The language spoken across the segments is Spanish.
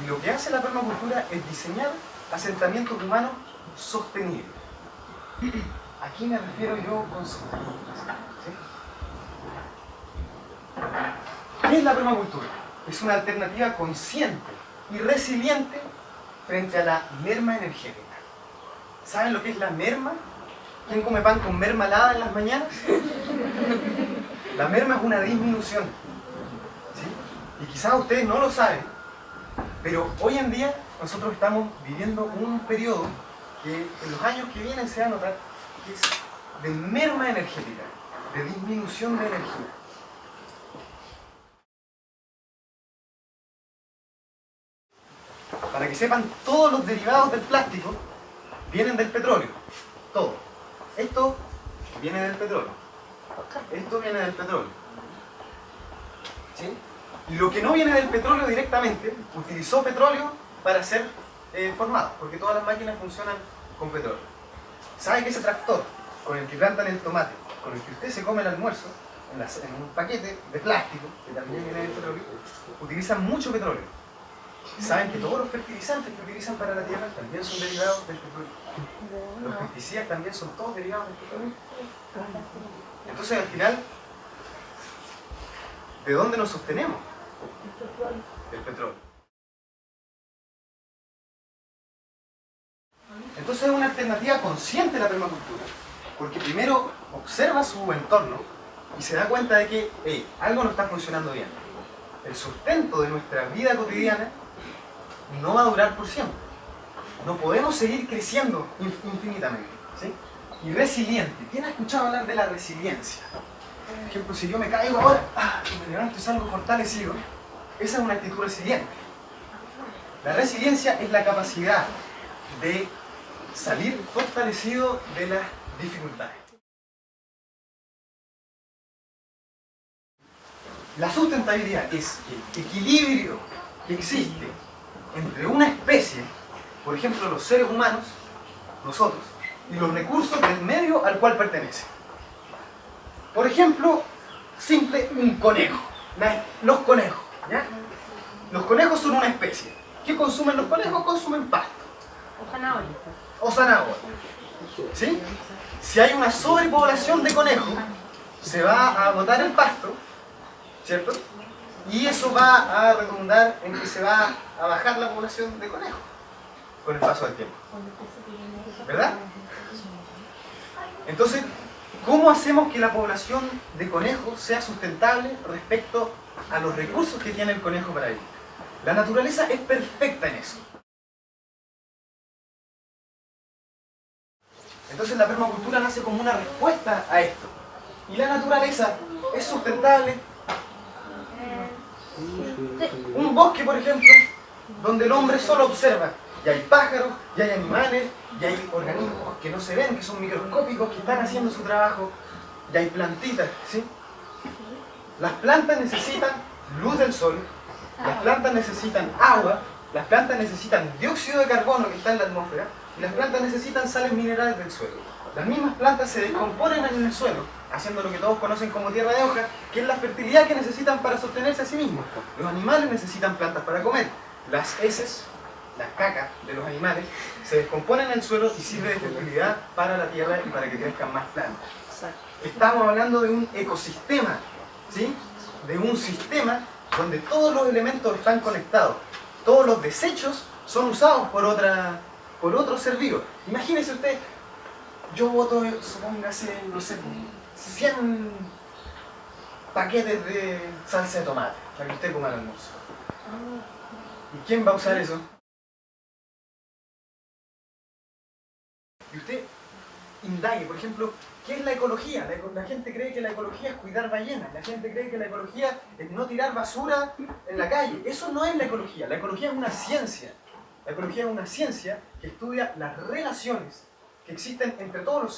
Y lo que hace la permacultura es diseñar asentamientos humanos sostenibles. ¿A qué me refiero yo con sostenibles? ¿Sí? ¿Qué es la permacultura? Es una alternativa consciente y resiliente frente a la merma energética. ¿Saben lo que es la merma? ¿Quién come pan con mermelada en las mañanas? La merma es una disminución. ¿Sí? Y quizás ustedes no lo saben, pero hoy en día nosotros estamos viviendo un periodo que en los años que vienen se va a notar que es de merma energética, de disminución de energía. Para que sepan, todos los derivados del plástico vienen del petróleo. Todo. Esto viene del petróleo. Esto viene del petróleo. ¿Sí? Y lo que no viene del petróleo directamente, utilizó petróleo para ser formado, porque todas las máquinas funcionan con petróleo. ¿Sabe que ese tractor con el que plantan el tomate, con el que usted se come el almuerzo, en un paquete de plástico, que también viene del petróleo, utilizan mucho petróleo? ¿Saben que todos los fertilizantes que utilizan para la tierra también son derivados del petróleo? Los pesticidas también son todos derivados del petróleo. Entonces, al final, ¿de dónde nos sostenemos? Del petróleo. Entonces es una alternativa consciente la permacultura, porque primero observa su entorno y se da cuenta de que algo no está funcionando bien. El sustento de nuestra vida cotidiana no va a durar por siempre. No podemos seguir creciendo infinitamente. ¿Sí? Y resiliente. ¿Quién ha escuchado hablar de la resiliencia? Por ejemplo, si yo me caigo ahora, me levanto y salgo fortalecido, esa es una actitud resiliente. La resiliencia es la capacidad de salir fortalecido de las dificultades. La sustentabilidad es el equilibrio que existe entre una especie, por ejemplo los seres humanos, nosotros, y los recursos del medio al cual pertenece. Por ejemplo, un conejo. Los conejos, ¿ya? Los conejos son una especie. ¿Qué consumen los conejos? Consumen pasto. O zanahoria. ¿Sí? Si hay una sobrepoblación de conejos, se va a agotar el pasto, ¿cierto? Y eso va a redundar en que se va a bajar la población de conejos con el paso del tiempo. ¿Verdad? Entonces, ¿cómo hacemos que la población de conejos sea sustentable respecto a los recursos que tiene el conejo para vivir? La naturaleza es perfecta en eso. Entonces la permacultura nace como una respuesta a esto. Y la naturaleza es sustentable. Un bosque, por ejemplo, donde el hombre solo observa. Y hay pájaros, y hay animales, y hay organismos que no se ven, que son microscópicos, que están haciendo su trabajo. Y hay plantitas, ¿sí? Las plantas necesitan luz del sol, las plantas necesitan agua, las plantas necesitan dióxido de carbono que está en la atmósfera, y las plantas necesitan sales minerales del suelo. Las mismas plantas se descomponen en el suelo, haciendo lo que todos conocen como tierra de hoja, que es la fertilidad que necesitan para sostenerse a sí mismos. Los animales necesitan plantas para comer. Las heces, las cacas de los animales, se descomponen en el suelo y sirve de fertilidad para la tierra y para que crezcan más plantas. Estamos hablando de un ecosistema, ¿sí? De un sistema donde todos los elementos están conectados. Todos los desechos son usados por otro ser vivo. Imagínese usted, yo boto, supóngase, no sé, 100 paquetes de salsa de tomate para que usted coma el almuerzo. ¿Y quién va a usar eso? Y usted indague, por ejemplo, ¿qué es la ecología? La gente cree que la ecología es cuidar ballenas, la gente cree que la ecología es no tirar basura en la calle. Eso no es la ecología es una ciencia. La ecología es una ciencia que estudia las relaciones que existen entre todos los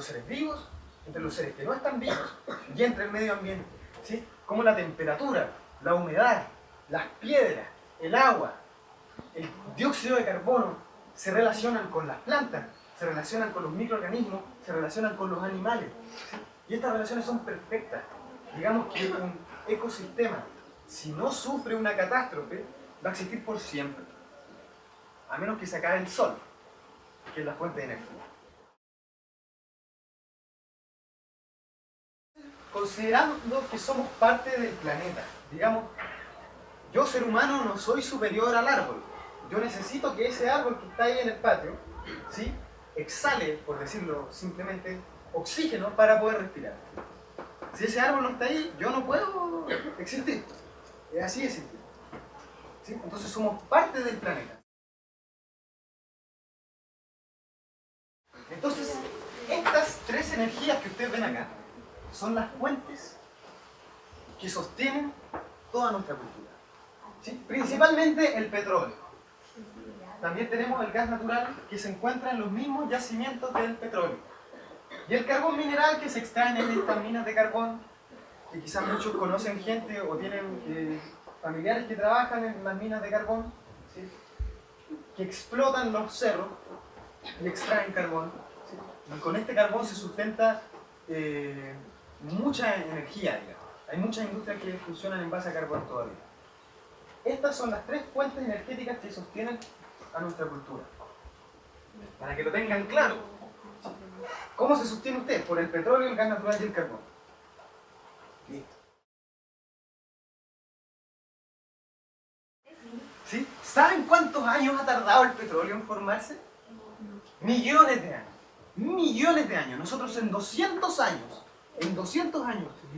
seres vivos, entre los seres que no están vivos y entre el medio ambiente, ¿sí? Como la temperatura, la humedad, las piedras, el agua, el dióxido de carbono se relacionan con las plantas, se relacionan con los microorganismos, se relacionan con los animales, ¿sí? Y estas relaciones son perfectas. Digamos que un ecosistema, si no sufre una catástrofe, va a existir por siempre, a menos que se acabe el sol, que es la fuente de energía. Considerando que somos parte del planeta, digamos, yo ser humano no soy superior al árbol. Yo necesito que ese árbol que está ahí en el patio, ¿sí?, exhale, por decirlo simplemente, oxígeno para poder respirar. Si ese árbol no está ahí, yo no puedo existir. Es así de simple. ¿Sí? Entonces somos parte del planeta. Entonces, estas tres energías que ustedes ven acá son las fuentes que sostienen toda nuestra cultura. ¿Sí? Principalmente el petróleo. También tenemos el gas natural que se encuentra en los mismos yacimientos del petróleo. Y el carbón mineral que se extrae en estas minas de carbón, que quizás muchos conocen gente o tienen familiares que trabajan en las minas de carbón, ¿sí?, que explotan los cerros y extraen carbón. ¿Sí? Y con este carbón se sustenta mucha energía, digamos. Hay muchas industrias que funcionan en base a carbón todavía. Estas son las tres fuentes energéticas que sostienen a nuestra cultura. Para que lo tengan claro. ¿Cómo se sostiene usted? Por el petróleo, el gas natural y el carbón. Listo. ¿Sí? ¿Saben cuántos años ha tardado el petróleo en formarse? Millones de años. Millones de años. Nosotros en 200 años,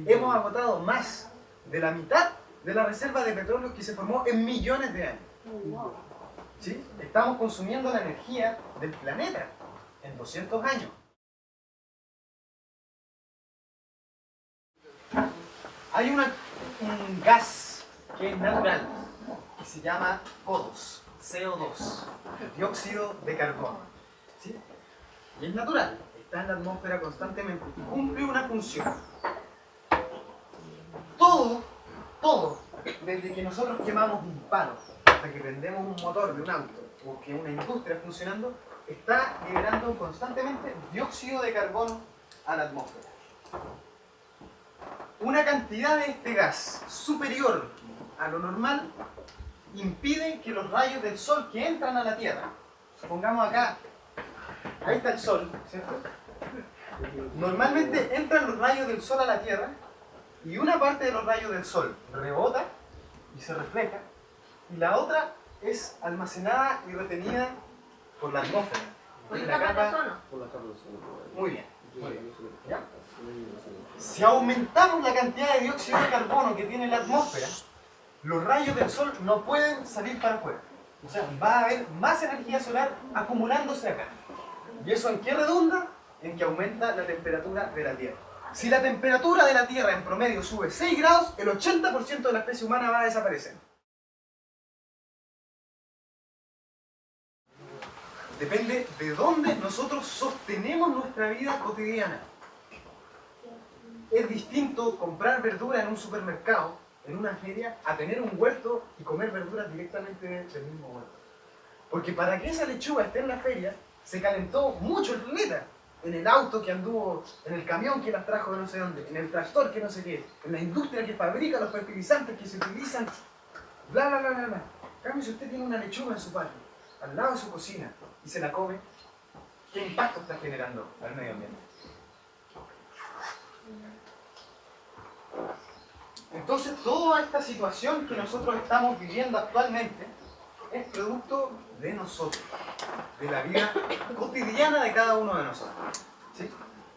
hemos agotado más de la mitad de la reserva de petróleo que se formó en millones de años. ¿Sí? Estamos consumiendo la energía del planeta en 200 años. Hay un gas que es natural, que se llama CO2, CO2, dióxido de carbono. ¿Sí? Y es natural, está en la atmósfera constantemente y cumple una función. Todo, desde que nosotros quemamos un palo hasta que prendemos un motor de un auto o que una industria funcionando, está liberando constantemente dióxido de carbono a la atmósfera. Una cantidad de este gas superior a lo normal impide que los rayos del sol que entran a la Tierra, supongamos acá, ahí está el sol, ¿cierto? Normalmente entran los rayos del sol a la Tierra y una parte de los rayos del sol rebota y se refleja y la otra es almacenada y retenida por la atmósfera. ¿Por la capa de ozono? Muy bien. ¿Ya? Si aumentamos la cantidad de dióxido de carbono que tiene la atmósfera, los rayos del sol no pueden salir para afuera. O sea, va a haber más energía solar acumulándose acá. ¿Y eso en qué redunda? En que aumenta la temperatura de la Tierra. Si la temperatura de la Tierra en promedio sube 6 grados, el 80% de la especie humana va a desaparecer. Depende de dónde nosotros sostenemos nuestra vida cotidiana. Es distinto comprar verdura en un supermercado, en una feria, a tener un huerto y comer verduras directamente del mismo huerto. Porque para que esa lechuga esté en la feria, se calentó mucho el planeta. En el auto que anduvo, en el camión que las trajo de no sé dónde, en el tractor que no sé qué, en la industria que fabrica los fertilizantes que se utilizan, bla, bla, bla, bla, bla. En cambio, si usted tiene una lechuga en su patio, al lado de su cocina, y se la come, ¿qué impacto está generando al medio ambiente? Entonces, toda esta situación que nosotros estamos viviendo actualmente es producto de nosotros, de la vida cotidiana de cada uno de nosotros. ¿Sí?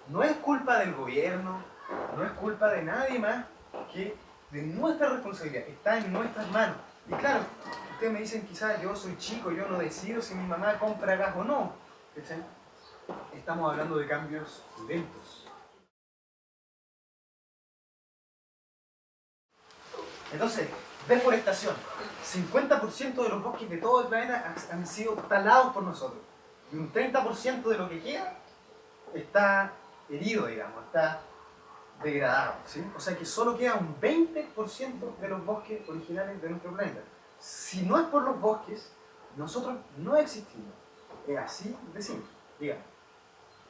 No es culpa del gobierno, no es culpa de nadie más que de nuestra responsabilidad, está en nuestras manos. Y claro, ustedes me dicen quizás yo soy chico, yo no decido si mi mamá compra gas o no. ¿Sí? Estamos hablando de cambios lentos. Entonces, deforestación. 50% de los bosques de todo el planeta han sido talados por nosotros. Y un 30% de lo que queda está herido, digamos, está degradado. ¿Sí? O sea que solo queda un 20% de los bosques originales de nuestro planeta. Si no es por los bosques, nosotros no existimos. Es así de simple. Dígame.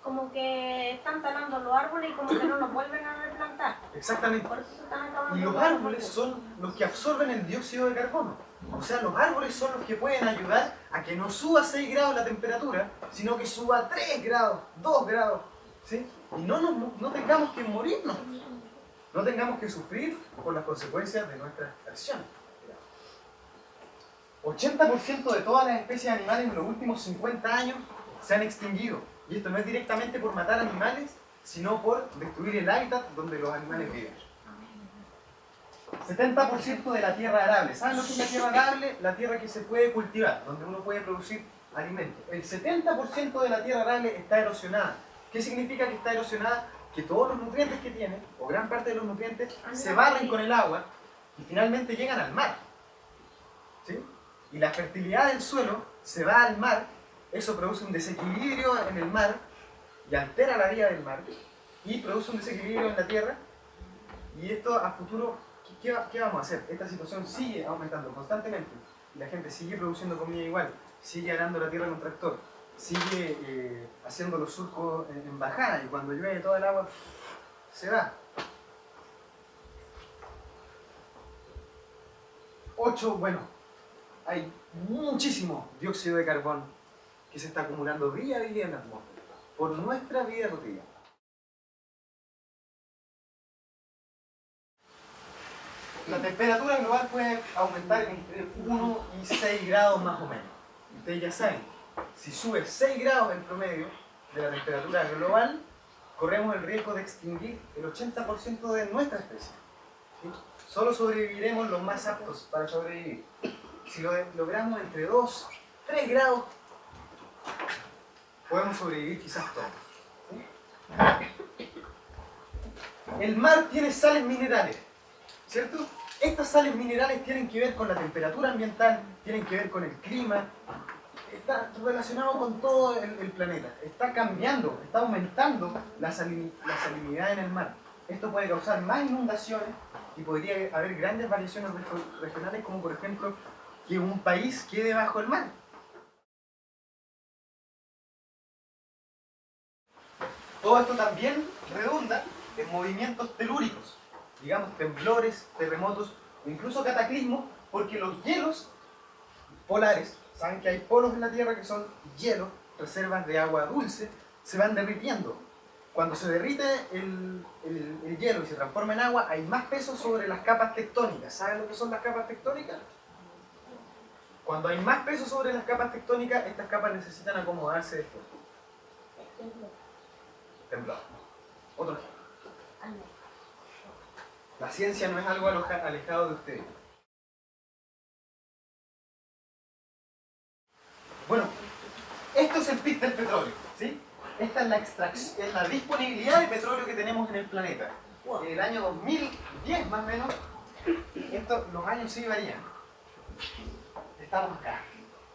Como que están talando los árboles y como que no los vuelven a replantar. Exactamente. Por eso se están acabando Y los los árboles son los que absorben el dióxido de carbono. O sea, los árboles son los que pueden ayudar a que no suba 6 grados la temperatura, sino que suba 3 grados, 2 grados, ¿sí? Y no tengamos que morirnos, no tengamos que sufrir por las consecuencias de nuestras acciones. 80% de todas las especies animales en los últimos 50 años se han extinguido. Y esto no es directamente por matar animales, sino por destruir el hábitat donde los animales viven. 70% de la tierra arable. ¿Saben lo que es la tierra arable? La tierra que se puede cultivar, donde uno puede producir alimentos. El 70% de la tierra arable está erosionada. ¿Qué significa que está erosionada? Que todos los nutrientes que tiene, o gran parte de los nutrientes, se barren con el agua y finalmente llegan al mar. ¿Sí? Y la fertilidad del suelo se va al mar, eso produce un desequilibrio en el mar y altera la vida del mar y produce un desequilibrio en la tierra, y esto a futuro, ¿qué vamos a hacer? Esta situación sigue aumentando constantemente y la gente sigue produciendo comida igual, sigue arando la tierra con tractor, sigue haciendo los surcos en bajada, y cuando llueve toda el agua se va. 8, bueno, hay muchísimo dióxido de carbono que se está acumulando día a día en la atmósfera por nuestra vida cotidiana. La temperatura global puede aumentar entre 1 y 6 grados más o menos. Ustedes ya saben, si sube 6 grados en promedio de la temperatura global, corremos el riesgo de extinguir el 80% de nuestra especie. ¿Sí? Solo sobreviviremos los más aptos para sobrevivir. Si lo logramos entre 2 y 3 grados, podemos sobrevivir quizás todos. ¿Sí? El mar tiene sales minerales, ¿cierto? Estas sales minerales tienen que ver con la temperatura ambiental, tienen que ver con el clima, está relacionado con todo el planeta. Está cambiando, está aumentando la salinidad en el mar. Esto puede causar más inundaciones y podría haber grandes variaciones regionales, como por ejemplo que un país quede bajo el mar. Todo esto también redunda en movimientos telúricos, digamos temblores, terremotos o incluso cataclismos, porque los hielos polares, saben que hay polos en la Tierra que son hielos, reservas de agua dulce, se van derritiendo. Cuando se derrite el hielo y se transforma en agua, hay más peso sobre las capas tectónicas. ¿Saben lo que son las capas tectónicas? Cuando hay más peso sobre las capas tectónicas, estas capas necesitan acomodarse después. Temblor. Otro ejemplo. La ciencia no es algo alejado de ustedes. Bueno, esto es el PIB del petróleo, ¿sí? Esta es la extracción, es la disponibilidad de petróleo que tenemos en el planeta. En el año 2010 más o menos, los años sí varían. Estamos acá.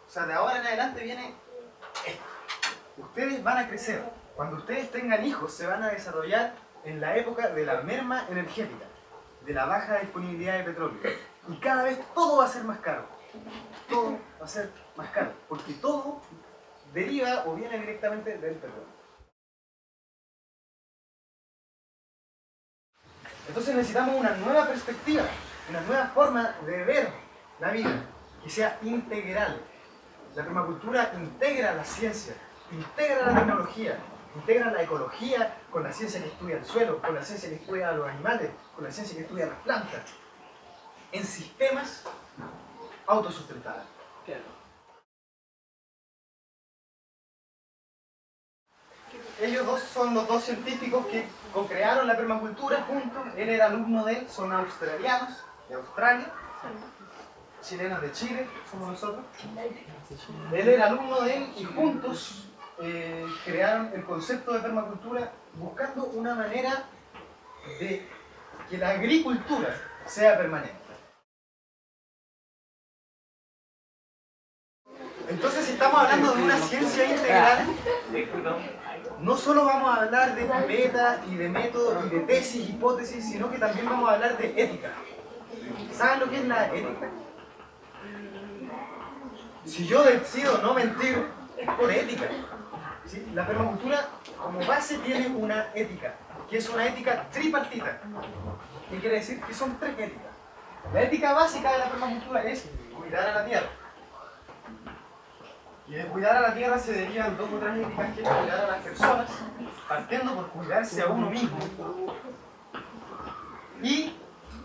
O sea, de ahora en adelante viene esto. Ustedes van a crecer. Cuando ustedes tengan hijos, se van a desarrollar en la época de la merma energética, de la baja disponibilidad de petróleo. Y cada vez todo va a ser más caro. Todo va a ser más caro, porque todo deriva o viene directamente del petróleo. Entonces necesitamos una nueva perspectiva, una nueva forma de ver la vida, que sea integral. La permacultura integra la ciencia, integra la tecnología, integra la ecología con la ciencia que estudia el suelo, con la ciencia que estudia a los animales, con la ciencia que estudia las plantas, en sistemas autosustentables. Ellos dos son los dos científicos que co-crearon la permacultura juntos. Él era alumno de él, son australianos, de Australia, chilenos de Chile, somos nosotros. Él era alumno de él y juntos crearon el concepto de permacultura buscando una manera de que la agricultura sea permanente. Entonces, si estamos hablando de una ciencia integral, no solo vamos a hablar de metas y de métodos y de tesis, hipótesis, sino que también vamos a hablar de ética. ¿Saben lo que es la ética? Si yo decido no mentir, es por ética. ¿Sí? La permacultura como base tiene una ética, que es una ética tripartita. ¿Qué quiere decir? Que son 3 éticas. La ética básica de la permacultura es cuidar a la tierra. Y de cuidar a la tierra se derivan dos otras éticas, que es cuidar a las personas, partiendo por cuidarse a uno mismo, y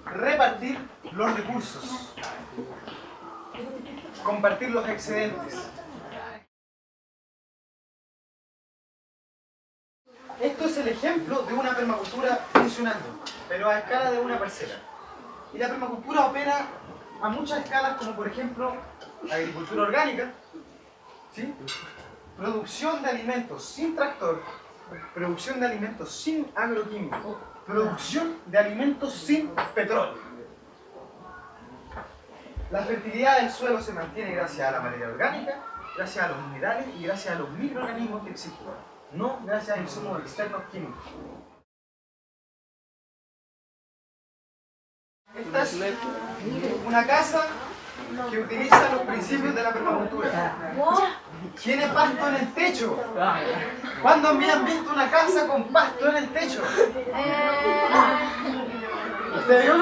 repartir los recursos, compartir los excedentes. Esto es el ejemplo de una permacultura funcionando, pero a escala de una parcela. Y la permacultura opera a muchas escalas, como por ejemplo agricultura orgánica, ¿sí? Producción de alimentos sin tractor, producción de alimentos sin agroquímicos, producción de alimentos sin petróleo. La fertilidad del suelo se mantiene gracias a la materia orgánica, gracias a los minerales y gracias a los microorganismos que existen, no gracias a insumos externos químicos. Esta es una casa que utiliza los principios de la permacultura. Tiene pasto en el techo. ¿Cuándo me han visto una casa con pasto en el techo? ¿Usted vio?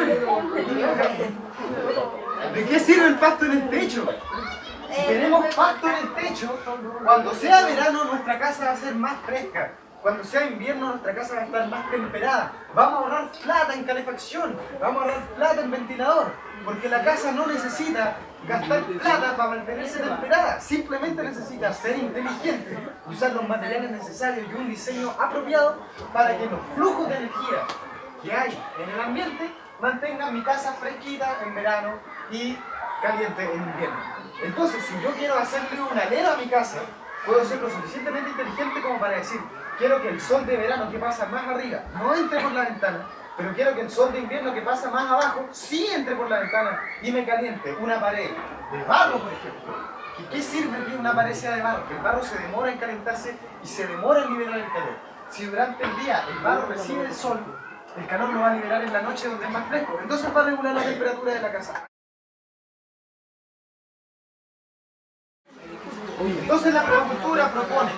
¿De qué sirve el pasto en el techo? Si tenemos pasto en el techo, cuando sea verano nuestra casa va a ser más fresca. Cuando sea invierno nuestra casa va a estar más temperada. Vamos a ahorrar plata en calefacción, vamos a ahorrar plata en ventilador, porque la casa no necesita gastar plata para mantenerse temperada. Simplemente necesita ser inteligente, usar los materiales necesarios y un diseño apropiado para que los flujos de energía que hay en el ambiente mantengan mi casa fresquita en verano y caliente en invierno. Entonces, si yo quiero hacerle un alero a mi casa, puedo ser lo suficientemente inteligente como para decir: quiero que el sol de verano que pasa más arriba no entre por la ventana, pero quiero que el sol de invierno que pasa más abajo sí entre por la ventana y me caliente una pared de barro, por ejemplo. ¿Qué sirve que una pared sea de barro? Que el barro se demora en calentarse y se demora en liberar el calor. Si durante el día el barro recibe el sol, el calor lo va a liberar en la noche donde es más fresco. Entonces va a regular la temperatura de la casa. Entonces la permacultura propone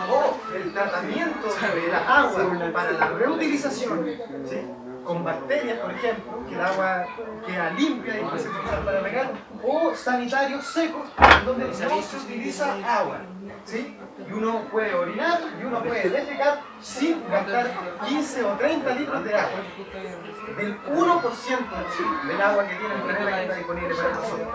el tratamiento de la agua para la reutilización, ¿sí? Con bacterias, por ejemplo, que el agua queda limpia y puede ser utilizada para regar, o sanitarios secos, donde no se utiliza agua, ¿sí? Y uno puede orinar y uno puede defecar sin gastar 15 o 30 litros de agua, del 1% del agua que tiene el planeta que está disponible para nosotros.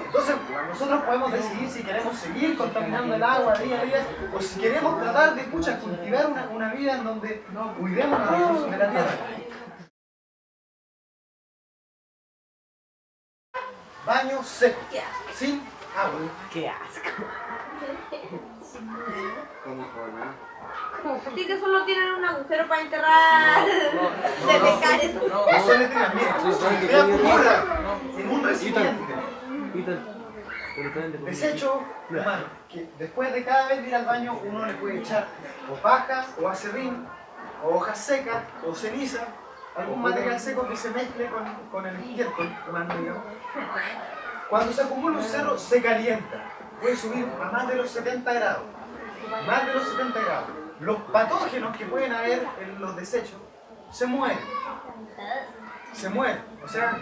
Entonces, nosotros podemos decidir si queremos seguir contaminando el agua día a día o si queremos tratar de cultivar una vida en donde cuidemos los recursos de la tierra. Baño seco, sin agua. ¡Qué asco! Así que solo tienen un agujero para enterrar, defecar eso. Eso le tiran, mira, queda ocurra en un recipiente. Desecho humano, que después de cada vez de ir al baño uno le puede echar o paja, o acerrín, o hojas secas, o ceniza, algún material seco que se mezcle con el estiércol humano, digamos. Cuando se acumula un cerro se calienta, puede subir a más de los 70 grados, más de los 70 grados. Los patógenos que pueden haber en los desechos se mueren, o sea,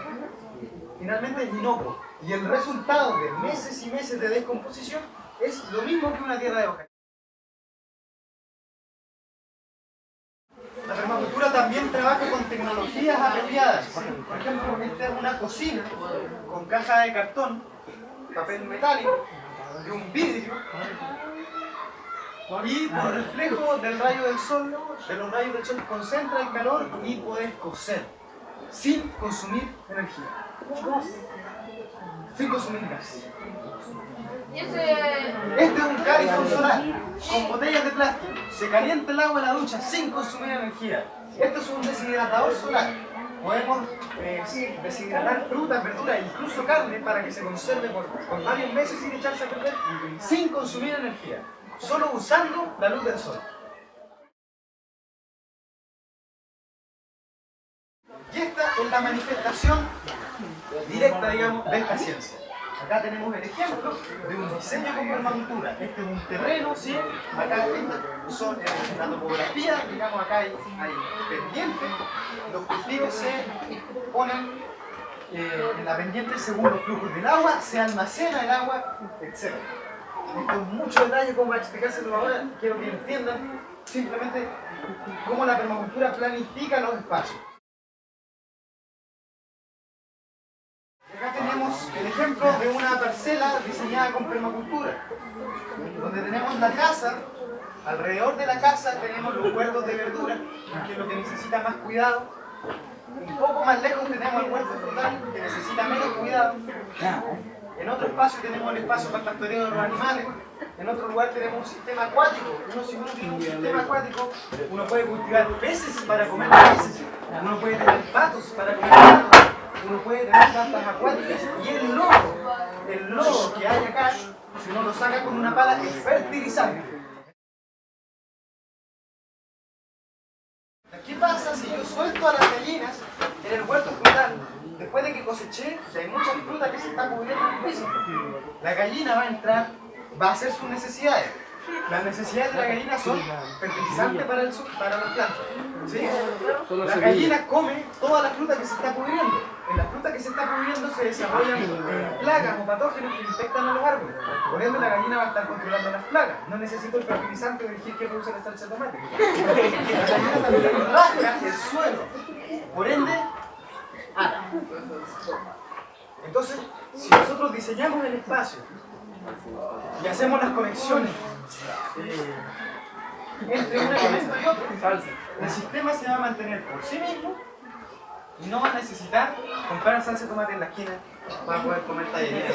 finalmente es inocuo. Y el resultado de meses y meses de descomposición es lo mismo que una tierra de hoja. La permacultura también trabaja con tecnologías apropiadas. Por ejemplo, esta es una cocina con caja de cartón, papel metálico y un vidrio. Y por reflejo del rayo del sol, de los rayos del sol, concentra el calor y puedes cocer sin consumir energía. Sin consumir gas. Este es un calefón solar con botellas de plástico. Se calienta el agua en la ducha sin consumir energía. Esto es un deshidratador solar. Podemos deshidratar frutas, verduras, incluso carne para que se conserve por varios meses sin echarse a perder, sin consumir energía, solo usando la luz del sol. Y esta es la manifestación directa, digamos, de esta ciencia. Acá tenemos el ejemplo de un diseño con permacultura. Este es un terreno, ¿sí? Acá son la topografía, digamos, acá hay pendientes. Los cultivos se ponen en la pendiente según los flujos del agua, se almacena el agua, etc. Y con mucho detalle, como para explicárselo ahora, quiero que entiendan simplemente cómo la permacultura planifica los espacios. Acá tenemos el ejemplo de una parcela diseñada con permacultura, donde tenemos la casa. Alrededor de la casa tenemos los huertos de verdura, que es lo que necesita más cuidado. Un poco más lejos tenemos el huerto frutal, que necesita menos cuidado. En otro espacio tenemos el espacio para el pastoreo de los animales. En otro lugar tenemos un sistema acuático. Si uno tiene un sistema acuático, uno puede cultivar peces para comer peces. Uno puede tener patos para comer patos. Uno puede tener plantas acuáticas. Y el lodo que hay acá, si uno lo saca con una pala, es fertilizante. ¿Qué pasa si yo suelto a las gallinas en el huerto frutal después de que coseché? Que hay mucha fruta que se está pudriendo en el piso. La gallina va a entrar, va a hacer sus necesidades. Las necesidades de la gallina son fertilizantes para las plantas. ¿Sí? La gallina come toda la fruta que se está pudriendo. En la fruta que se está pudriendo se desarrollan plagas o patógenos que infectan a los árboles. Por ende, la gallina va a estar controlando las plagas. No necesito el fertilizante del gil que produce la salsa de tomate. La gallina también rasca el suelo. Por ende, entonces, si nosotros diseñamos el espacio y hacemos las conexiones entre un elemento y otro, el sistema se va a mantener por sí mismo y no va a necesitar comprar salsa de tomate en la esquina para poder comer tallarines.